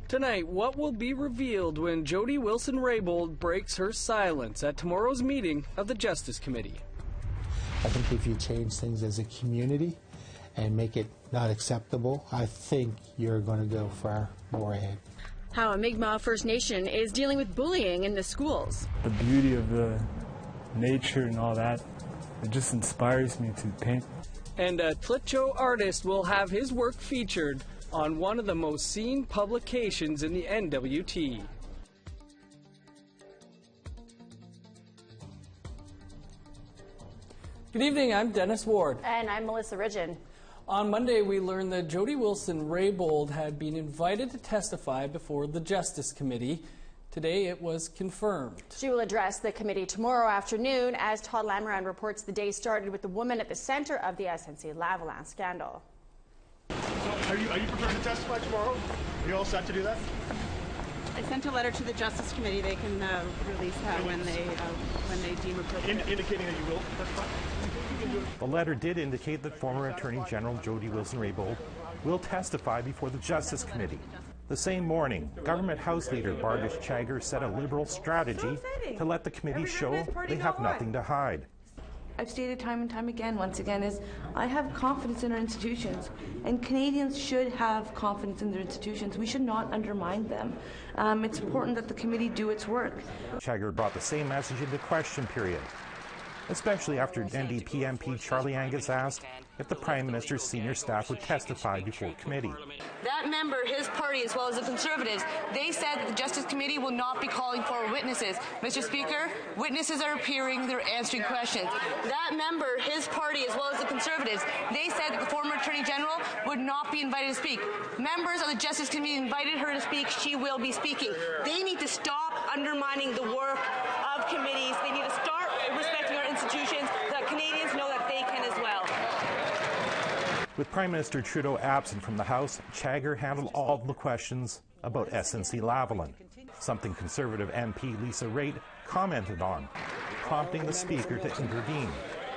Tonight, what will be revealed when Jody Wilson-Raybould breaks her silence at tomorrow's meeting of the Justice Committee? I think if you change things as a community and make it not acceptable, I think you're going to go far more ahead. How a Mi'kmaq First Nation is dealing with bullying in the schools. The beauty of the nature and all that, it just inspires me to paint. And a Tlitcho artist will have his work featured on one of the most seen publications in the NWT. Good evening, I'm Dennis Ward. And I'm Melissa Ridgen. On Monday, we learned that Jody Wilson-Raybould had been invited to testify before the Justice Committee. Today, it was confirmed. She will address the committee tomorrow afternoon as Todd Lamoran reports the day started with the woman at the center of the SNC-Lavalin scandal. Are you prepared to testify tomorrow? Are you all set to do that? I sent a letter to the Justice Committee. They can release that when they deem appropriate. Indicating that you will testify? The letter did indicate that former Attorney General Jody Wilson-Raybould will testify before the Justice Committee. The same morning, Government House Leader Bardish Chagger set a Liberal strategy to let the committee show they have nothing to hide. I've stated time and time again, once again, is I have confidence in our institutions, and Canadians should have confidence in their institutions. We should not undermine them. It's important that the committee do its work. Chagger brought the same message into question period, especially after NDP MP Charlie Angus asked if the Prime Minister's senior staff would testify before committee. That member, his party, as well as the Conservatives, they said that the Justice Committee will not be calling for witnesses. Mr. Speaker, witnesses are appearing, they're answering questions. That member, his party, as well as the Conservatives, they said that the former Attorney General would not be invited to speak. Members of the Justice Committee invited her to speak. She will be speaking. They need to stop undermining the work of committees. They need to start respecting our institutions so that Canadians know that they can as well. With Prime Minister Trudeau absent from the House, Chagger handled all the questions about SNC-Lavalin, something Conservative MP Lisa Raitt commented on, prompting the Speaker to intervene.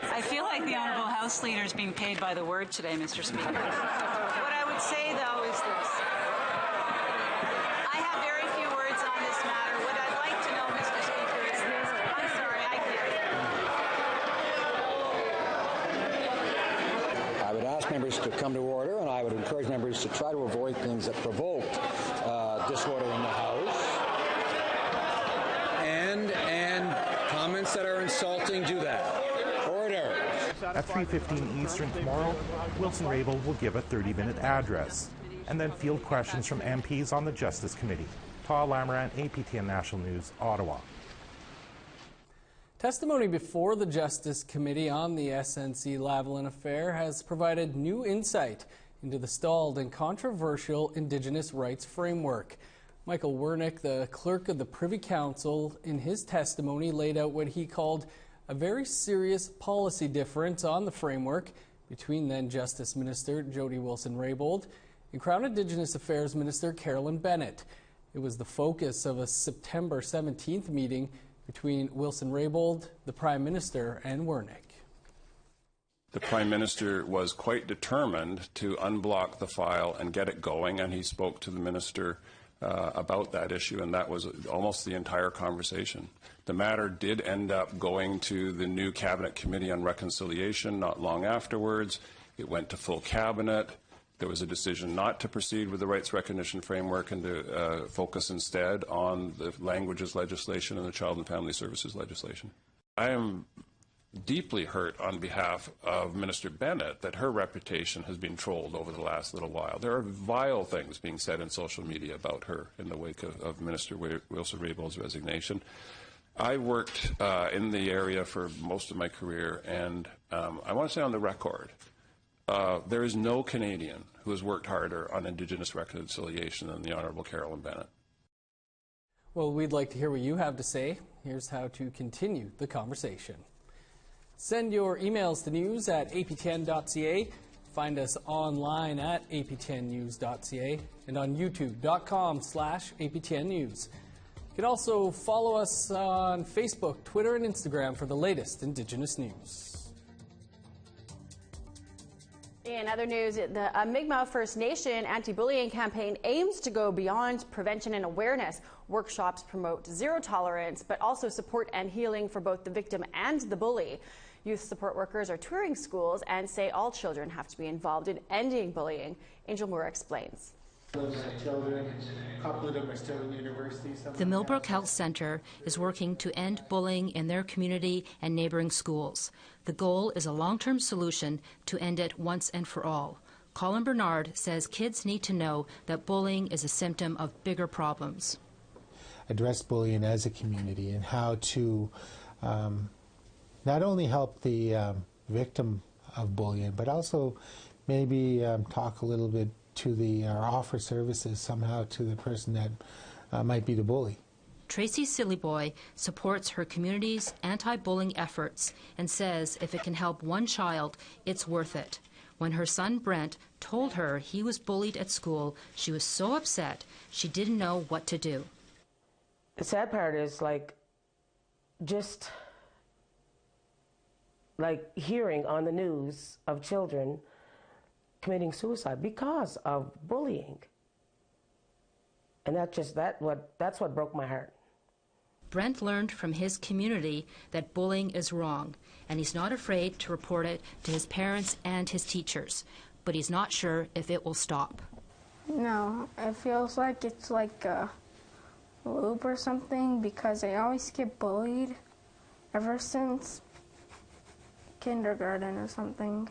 I feel like the Honourable House Leader is being paid by the word today, Mr. Speaker. What I would say, though, is this. I have very few words on this matter. What I'd like to know, Mr. Speaker, is this. I'm sorry, I can't. I would ask members to come to order, and I would encourage members to try to avoid things that provoke disorder in the House. And comments that are insulting, do that. Order. At 3:15 Eastern tomorrow, Wilson-Raybould will give a 30-minute address and then field questions from MPs on the Justice Committee. Todd Lamoran, APTN National News, Ottawa. Testimony before the Justice Committee on the SNC-Lavalin affair has provided new insight into the stalled and controversial Indigenous rights framework. Michael Wernick, the clerk of the Privy Council, in his testimony laid out what he called a very serious policy difference on the framework between then Justice Minister Jody Wilson-Raybould and Crown Indigenous Affairs Minister Carolyn Bennett. It was the focus of a September 17th meeting between Wilson-Raybould, the Prime Minister, and Wernick. The Prime Minister was quite determined to unblock the file and get it going, and he spoke to the Minister about that issue, and that was almost the entire conversation. The matter did end up going to the new Cabinet Committee on Reconciliation not long afterwards. It went to full Cabinet. There was a decision not to proceed with the rights recognition framework and to focus instead on the languages legislation and the child and family services legislation. I am deeply hurt on behalf of Minister Bennett that her reputation has been trolled over the last little while. There are vile things being said in social media about her in the wake of Minister Wilson-Raybould's resignation. I worked in the area for most of my career, and I want to say on the record, there is no Canadian who has worked harder on Indigenous reconciliation than the Honourable Carolyn Bennett. Well, we'd like to hear what you have to say. Here's how to continue the conversation. Send your emails to news@aptn.ca. Find us online at aptnnews.ca and on youtube.com/aptnnews. You can also follow us on Facebook, Twitter, and Instagram for the latest Indigenous news. In other news, the Mi'kmaq First Nation anti-bullying campaign aims to go beyond prevention and awareness. Workshops promote zero tolerance, but also support and healing for both the victim and the bully. Youth support workers are touring schools and say all children have to be involved in ending bullying. Angel Moore explains. Children, a couple of them are still in university. The Millbrook Health Center is working to end bullying in their community and neighboring schools. The goal is a long-term solution to end it once and for all. Colin Bernard says kids need to know that bullying is a symptom of bigger problems. Address bullying as a community and how to not only help the victim of bullying, but also maybe talk a little bit to or offer services somehow to the person that might be the bully. Tracy Sillyboy supports her community's anti-bullying efforts and says if it can help one child, it's worth it. When her son Brent told her he was bullied at school, she was so upset she didn't know what to do. The sad part is just hearing on the news of children committing suicide because of bullying. And that's what broke my heart. Brent learned from his community that bullying is wrong, and he's not afraid to report it to his parents and his teachers, but he's not sure if it will stop. No, it feels like it's like a loop or something because I always get bullied ever since kindergarten or something.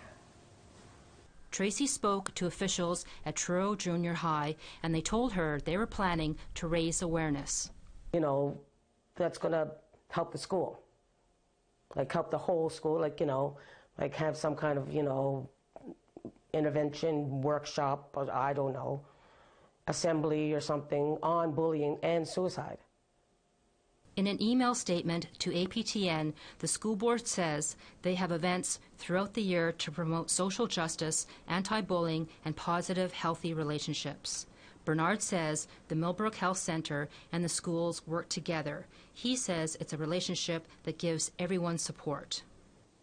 Tracy spoke to officials at Truro Junior High, and they told her they were planning to raise awareness. You know, that's going to help the school, help the whole school, have some kind of, intervention workshop, or I don't know, assembly or something on bullying and suicide. In an email statement to APTN, the school board says they have events throughout the year to promote social justice, anti-bullying, and positive, healthy relationships. Bernard says the Millbrook Health Center and the schools work together. He says it's a relationship that gives everyone support.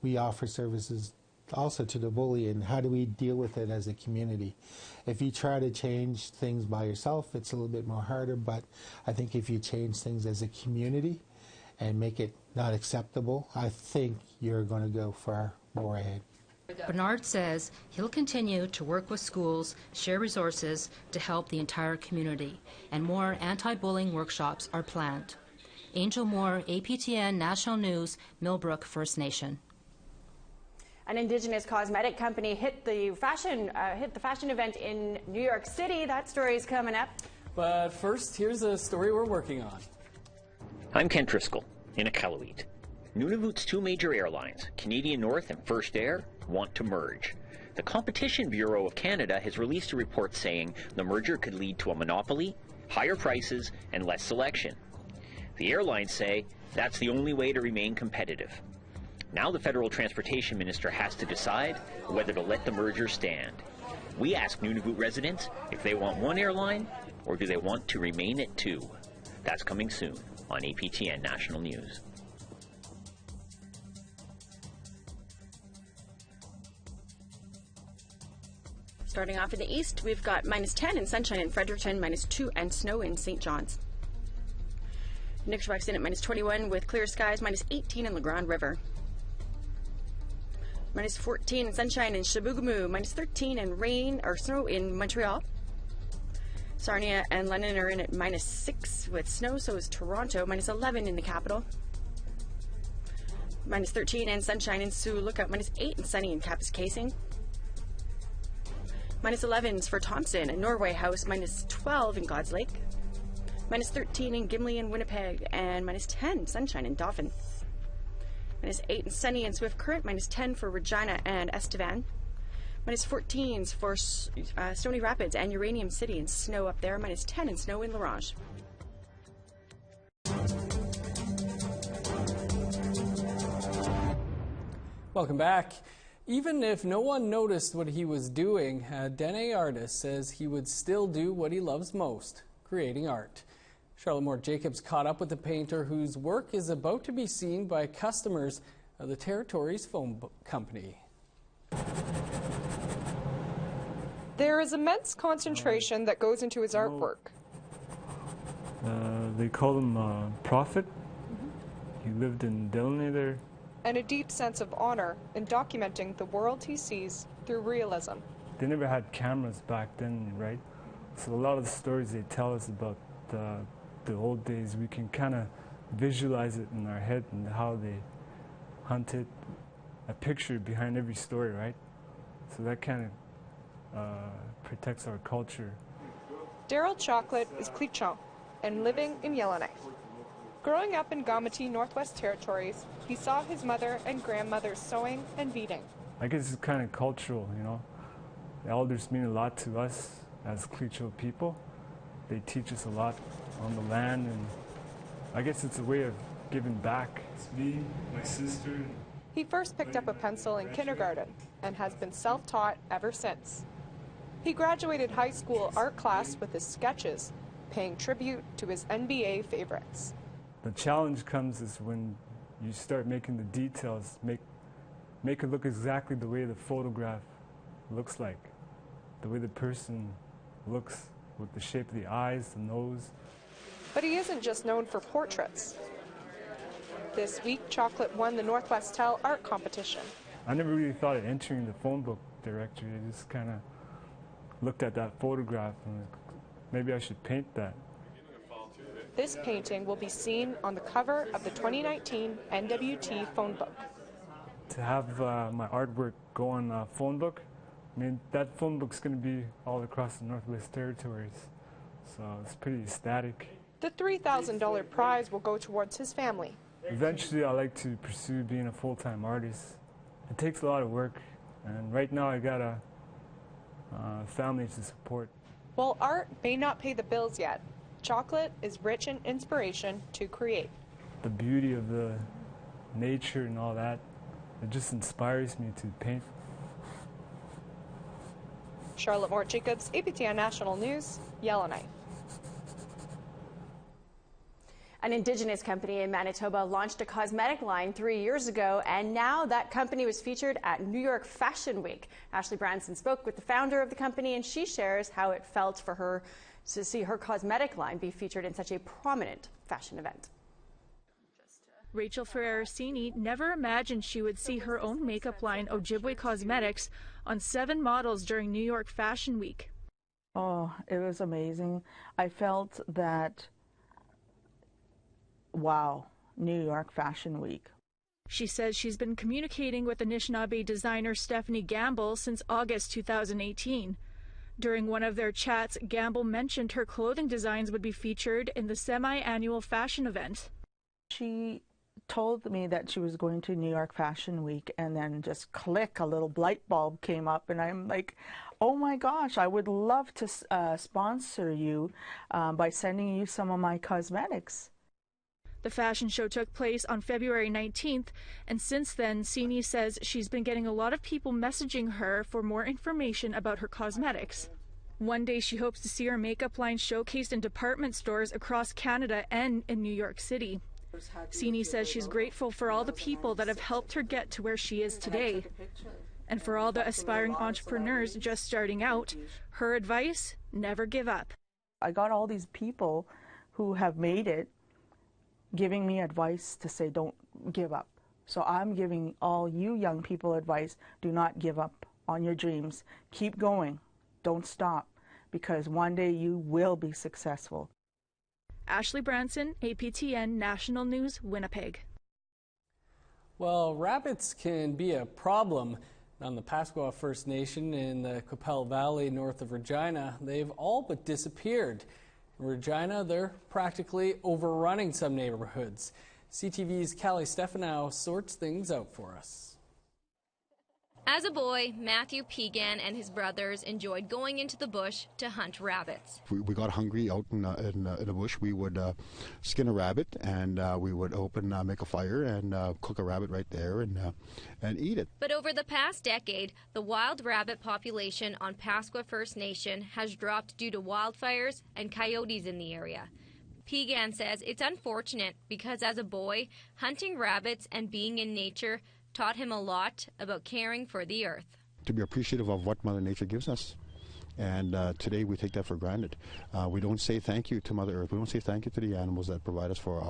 We offer services also to the bully, and how do we deal with it as a community? If you try to change things by yourself, it's a little bit more harder, but I think if you change things as a community and make it not acceptable, I think you're going to go far more ahead. Bernard says he'll continue to work with schools, share resources to help the entire community, and more anti-bullying workshops are planned. Angel Moore, APTN National News, Millbrook First Nation. An Indigenous cosmetic company hit the fashion event in New York City. That story is coming up. But first, here's a story we're working on. I'm Ken Driscoll in Iqaluit. Nunavut's two major airlines, Canadian North and First Air, want to merge. The Competition Bureau of Canada has released a report saying the merger could lead to a monopoly, higher prices, and less selection. The airlines say that's the only way to remain competitive. Now the federal transportation minister has to decide whether to let the merger stand. We ask Nunavut residents if they want one airline or do they want to remain at two. That's coming soon on APTN National News. Starting off in the east, we've got -10 and sunshine in Fredericton, -2 and snow in St. John's. Nikshawak's in at -21 with clear skies, -18 in La Grande River. -14 and sunshine in Chibougamau, -13 and rain or snow in Montreal. Sarnia and London are in at -6 with snow, so is Toronto, -11 in the capital. -13 and sunshine in Sioux Lookout, -8 and sunny in Kapuskasing. -11s for Thompson and Norway House, -12 in God's Lake. -13 in Gimli and Winnipeg, and -10 sunshine in Dauphin. -8 and sunny in Swift Current, -10 for Regina and Estevan. -14s for Stony Rapids and Uranium City and snow up there, -10 and snow in Larange. Welcome back. Even if no one noticed what he was doing, a Dene artist says he would still do what he loves most, creating art. Charlotte Moore Jacobs caught up with the painter whose work is about to be seen by customers of the Territories Phone Company. There is immense concentration that goes into his artwork. They call him Prophet. He lived in Delany there. And a deep sense of honor in documenting the world he sees through realism. They never had cameras back then, right? So a lot of the stories they tell us about the old days, we can kind of visualize it in our head and how they hunted, a picture behind every story, right? So that kind of protects our culture. Daryl Chocolate is Clichan and living in Yellowknife. Growing up in Gamati, Northwest Territories, he saw his mother and grandmother sewing and beading. I guess it's kind of cultural, you know. The elders mean a lot to us as Clichan people. They teach us a lot on the land, and I guess it's a way of giving back. It's me, my sister. He first picked up a pencil in kindergarten and has been self-taught ever since. He graduated high school art class with his sketches, paying tribute to his NBA favorites. The challenge comes is when you start making the details, make it look exactly the way the photograph looks like, the way the person looks with the shape of the eyes, the nose. But he isn't just known for portraits. This week, Chocolate won the Northwest Tell art competition. I never really thought of entering the phone book directory. I just kind of looked at that photograph and maybe I should paint that. This painting will be seen on the cover of the 2019 NWT phone book. To have my artwork go on a phone book, I mean, that phone book's going to be all across the Northwest Territories, so it's pretty ecstatic. The $3,000 prize will go towards his family. Eventually, I like to pursue being a full-time artist. It takes a lot of work, and right now I got a family to support. While art may not pay the bills yet, Chocolate is rich in inspiration to create. The beauty of the nature and all that, it just inspires me to paint. Charlotte Moore Jacobs, APTN National News, Yellowknife. An Indigenous company in Manitoba launched a cosmetic line 3 years ago, and now that company was featured at New York Fashion Week. Ashley Branson spoke with the founder of the company, and she shares how it felt for her to see her cosmetic line be featured in such a prominent fashion event. Rachel Ferrarosini never imagined she would see her own makeup line, Ojibwe Cosmetics, on 7 models during New York Fashion Week. Oh, it was amazing. I felt that, wow, New York Fashion Week. She says she's been communicating with Anishinaabe designer Stephanie Gamble since August 2018. During one of their chats, Gamble mentioned her clothing designs would be featured in the semi-annual fashion event. She told me that she was going to New York Fashion Week, and then just click, a little light bulb came up, and I'm like, oh my gosh, I would love to sponsor you by sending you some of my cosmetics. The fashion show took place on February 19th, and since then, Sini says she's been getting a lot of people messaging her for more information about her cosmetics. One day she hopes to see her makeup line showcased in department stores across Canada and in New York City. Sini says she's grateful for all the people that have helped her get to where she is today. And for all the aspiring entrepreneurs just starting out, her advice, never give up. I got all these people who have made it giving me advice to say don't give up. So I'm giving all you young people advice, do not give up on your dreams. Keep going, don't stop, because one day you will be successful. Ashley Branson, APTN National News, Winnipeg. Well, rabbits can be a problem. On the Pasqua First Nation in the Qu'Appelle Valley north of Regina, they've all but disappeared. In Regina, they're practically overrunning some neighborhoods. CTV's Callie Stefanow sorts things out for us. As a boy, Matthew Pegan and his brothers enjoyed going into the bush to hunt rabbits. If we got hungry out in the bush, we would skin a rabbit, and we would make a fire and cook a rabbit right there and eat it. But over the past decade, the wild rabbit population on Pasqua First Nation has dropped due to wildfires and coyotes in the area. Pegan says it's unfortunate because as a boy, hunting rabbits and being in nature taught him a lot about caring for the earth. To be appreciative of what Mother Nature gives us And today we take that for granted. We don't say thank you to Mother Earth. We don't say thank you to the animals that provide us for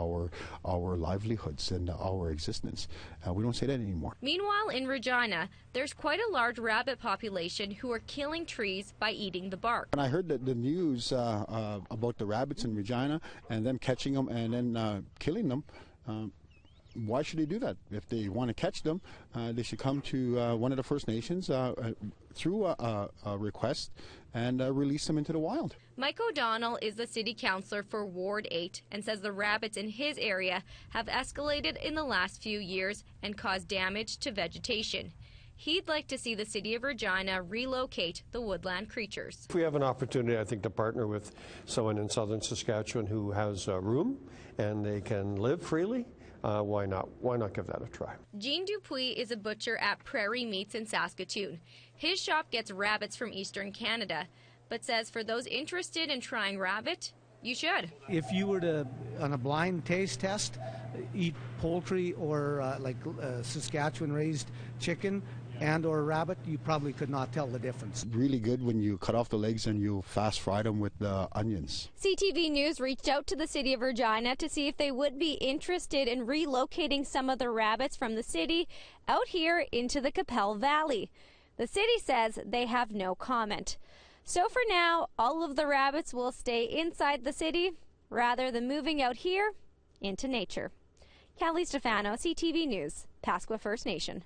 our livelihoods and our existence. We don't say that anymore. Meanwhile, in Regina, there's quite a large rabbit population who are killing trees by eating the bark. When I heard the news about the rabbits in Regina and them catching them and then killing them, why should they do that? If they want to catch them, they should come to one of the First Nations through a request and release them into the wild. Mike O'Donnell is the city councillor for Ward 8 and says the rabbits in his area have escalated in the last few years and caused damage to vegetation. He'd like to see the city of Regina relocate the woodland creatures. If we have an opportunity, I think, to partner with someone in southern Saskatchewan who has room and they can live freely, why not? Why not give that a try? Jean Dupuis is a butcher at Prairie Meats in Saskatoon. His shop gets rabbits from Eastern Canada, but says for those interested in trying rabbit, you should. If you were to, on a blind taste test, eat poultry or Saskatchewan-raised chicken and or rabbit, you probably could not tell the difference. Really good when you cut off the legs and you fast fry them with the onions. CTV News reached out to the city of Regina to see if they would be interested in relocating some of the rabbits from the city out here into the Qu'Appelle Valley. The city says they have no comment. So for now, all of the rabbits will stay inside the city rather than moving out here into nature. Callie Stefano, CTV News, Pasqua First Nation.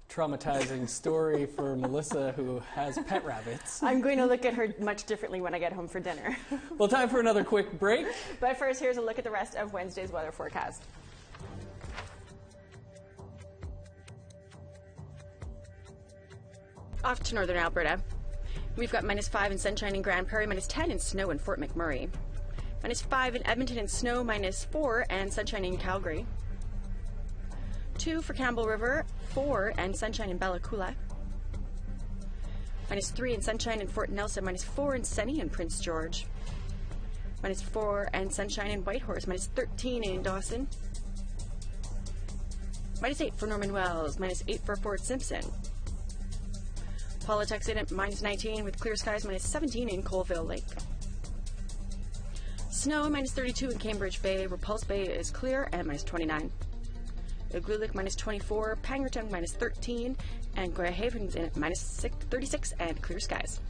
Traumatizing story for Melissa, who has pet rabbits. I'm going to look at her much differently when I get home for dinner. Well, time for another quick break. But first, here's a look at the rest of Wednesday's weather forecast. Off to northern Alberta. We've got -5 in sunshine in Grand Prairie, -10 in snow in Fort McMurray. -5 in Edmonton and snow, -4 and sunshine in Calgary. 2 for Campbell River, 4 and sunshine in Bella Coola. -3 and sunshine in Fort Nelson, -4 and sunny in Prince George. -4 and sunshine in Whitehorse, -13 in Dawson. -8 for Norman Wells, -8 for Fort Simpson. Paulatuxin at -19 with clear skies, -17 in Colville Lake. Snow, -32 in Cambridge Bay. Repulse Bay is clear and -29. Igloolik -24, Pangerton -13, and Greyhaven's in at -36 and clear skies.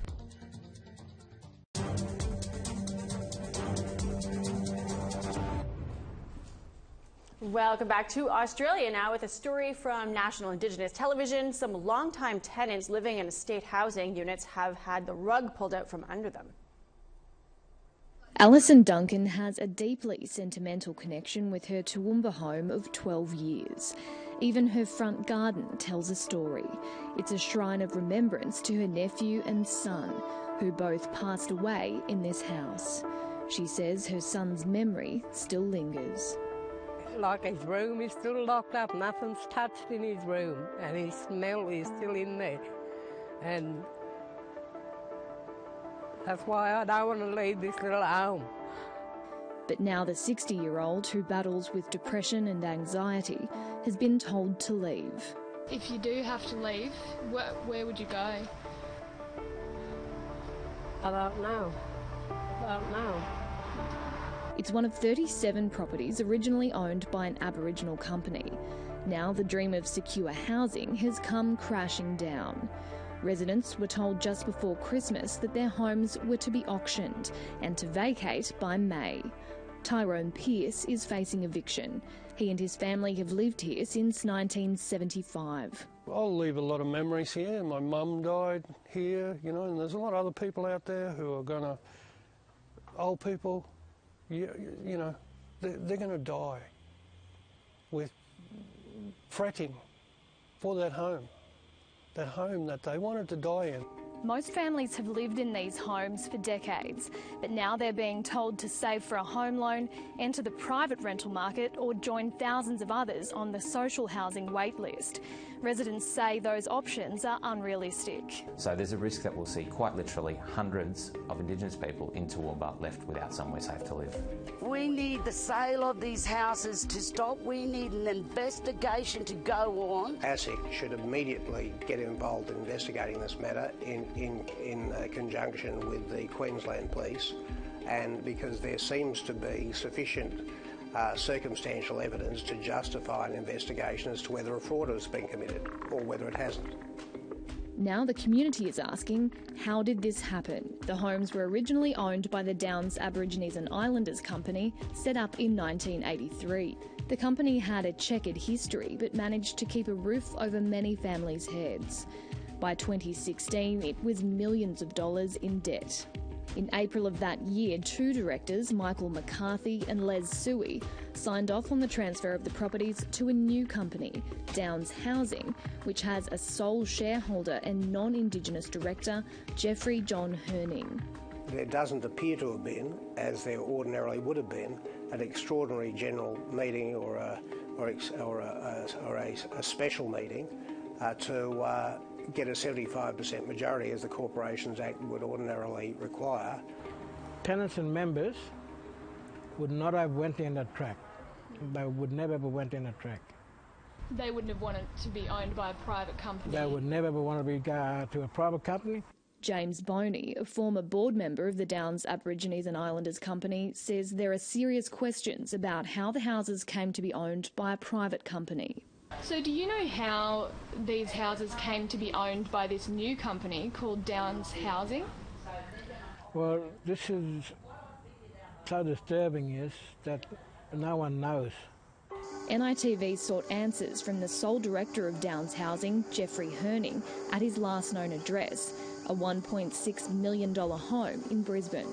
Welcome back to Australia now with a story from National Indigenous Television. Some longtime tenants living in state housing units have had the rug pulled out from under them. Alison Duncan has a deeply sentimental connection with her Toowoomba home of 12 years. Even her front garden tells a story. It's a shrine of remembrance to her nephew and son, who both passed away in this house. She says her son's memory still lingers. Like his room is still locked up, nothing's touched in his room, and his smell is still in there. And that's why I don't want to leave this little home. But now the 60-year-old, who battles with depression and anxiety, has been told to leave. If you do have to leave, where would you go? I don't know. It's one of 37 properties originally owned by an Aboriginal company. Now the dream of secure housing has come crashing down. Residents were told just before Christmas that their homes were to be auctioned and to vacate by May. Tyrone Pearce is facing eviction. He and his family have lived here since 1975. I'll leave a lot of memories here. My mum died here, you know, and there's a lot of other people out there who are going to, old people, you know, they're going to die with fretting for that home that they wanted to die in. Most families have lived in these homes for decades, but now they're being told to save for a home loan, enter the private rental market or join thousands of others on the social housing wait list. Residents say those options are unrealistic. So there's a risk that we'll see quite literally hundreds of Indigenous people in Toowoomba left without somewhere safe to live. We need the sale of these houses to stop. We need an investigation to go on. ASIC should immediately get involved in investigating this matter in conjunction with the Queensland Police, and because there seems to be sufficient circumstantial evidence to justify an investigation as to whether a fraud has been committed or whether it hasn't. Now the community is asking, how did this happen? The homes were originally owned by the Downs Aborigines and Islanders Company, set up in 1983. The company had a checkered history, but managed to keep a roof over many families' heads. By 2016, it was millions of dollars in debt. In April of that year, two directors, Michael McCarthy and Les Suey, signed off on the transfer of the properties to a new company, Downs Housing, which has a sole shareholder and non-Indigenous director, Jeffrey John Herning. There doesn't appear to have been, as there ordinarily would have been, an extraordinary general meeting or a special meeting to get a 75% majority, as the Corporations Act would ordinarily require. Tenants and members would not have went in that track. They would never have went in that track. They wouldn't have wanted to be owned by a private company. They would never want to be to a private company. James Boney, a former board member of the Downs Aborigines and Islanders Company, says there are serious questions about how the houses came to be owned by a private company. So do you know how these houses came to be owned by this new company called Downs Housing? Well, this is so disturbing is that no one knows. NITV sought answers from the sole director of Downs Housing, Jeffrey Herning, at his last known address, a $1.6 million home in Brisbane.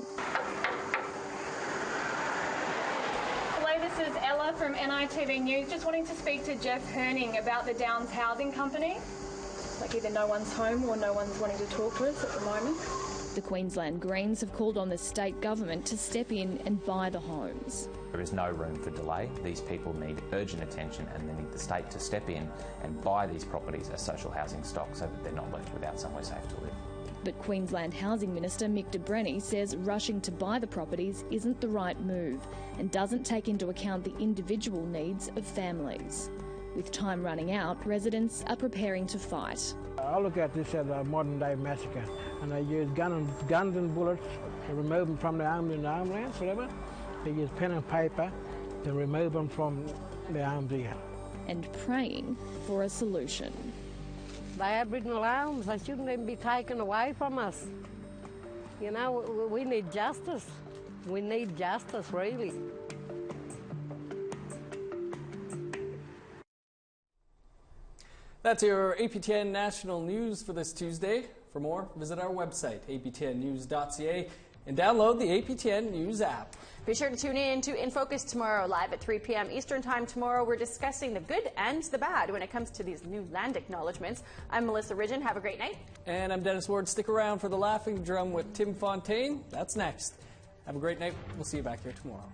This is Ella from NITV News, just wanting to speak to Jeff Herning about the Downs Housing Company. Like either no one's home or no one's wanting to talk to us at the moment. The Queensland Greens have called on the state government to step in and buy the homes. There is no room for delay. These people need urgent attention, and they need the state to step in and buy these properties as social housing stock so that they're not left without somewhere safe to live. But Queensland Housing Minister Mick de Brenny says rushing to buy the properties isn't the right move and doesn't take into account the individual needs of families. With time running out, residents are preparing to fight. I look at this as a modern-day massacre, and they use guns and bullets to remove them from their homes and homelands, whatever. They use pen and paper to remove them from their homes here. And praying for a solution. The Aboriginal homes, they shouldn't even be taken away from us. You know, we need justice. We need justice, really. That's your APTN National News for this Tuesday. For more, visit our website, aptnnews.ca, and download the APTN News app. Be sure to tune in to In Focus tomorrow, live at 3 p.m. Eastern Time tomorrow. We're discussing the good and the bad when it comes to these new land acknowledgements. I'm Melissa Ridgen. Have a great night. And I'm Dennis Ward. Stick around for the Laughing Drum with Tim Fontaine. That's next. Have a great night. We'll see you back here tomorrow.